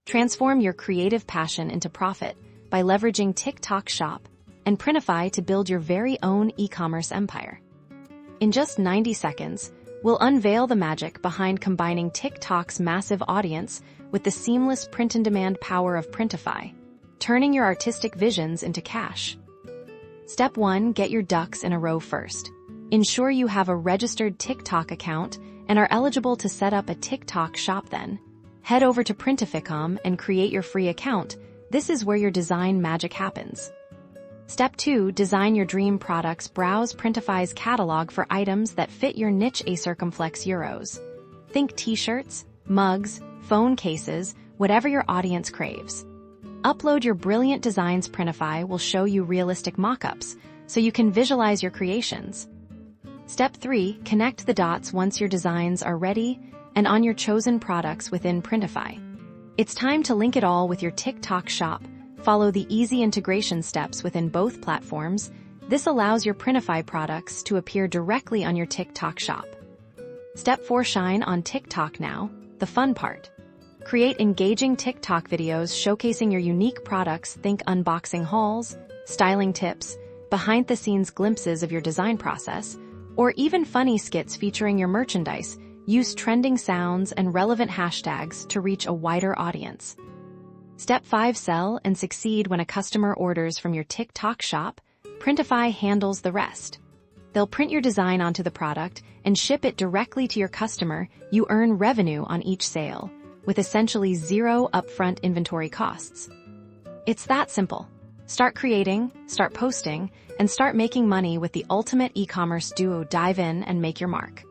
Transform your creative passion into profit by leveraging TikTok Shop and Printify to build your very own e-commerce empire. In just 90 seconds, we'll unveil the magic behind combining TikTok's massive audience with the seamless print-on-demand power of Printify, turning your artistic visions into cash. Step 1. Get your ducks in a row first. Ensure you have a registered TikTok account and are eligible to set up a TikTok shop then. Head over to Printify.com and create your free account. This is where your design magic happens. Step 2. Design your dream products. Browse Printify's catalog for items that fit your niche. A circumflex euros. Think t-shirts, mugs, phone cases, whatever your audience craves. Upload your brilliant designs. Printify will show you realistic mock-ups, so you can visualize your creations. Step 3. Connect the dots once your designs are ready and on your chosen products within Printify. It's time to link it all with your TikTok shop. Follow the easy integration steps within both platforms. This allows your Printify products to appear directly on your TikTok shop. Step 4. Shine on TikTok now, the fun part. Create engaging TikTok videos showcasing your unique products. Think unboxing hauls, styling tips, behind-the-scenes glimpses of your design process, or even funny skits featuring your merchandise. Use trending sounds and relevant hashtags to reach a wider audience. Step 5. Sell and succeed. When a customer orders from your TikTok shop, Printify handles the rest. They'll print your design onto the product and ship it directly to your customer. You earn revenue on each sale, with essentially zero upfront inventory costs. It's that simple. Start creating, start posting, and start making money with the ultimate e-commerce duo. Dive in and make your mark.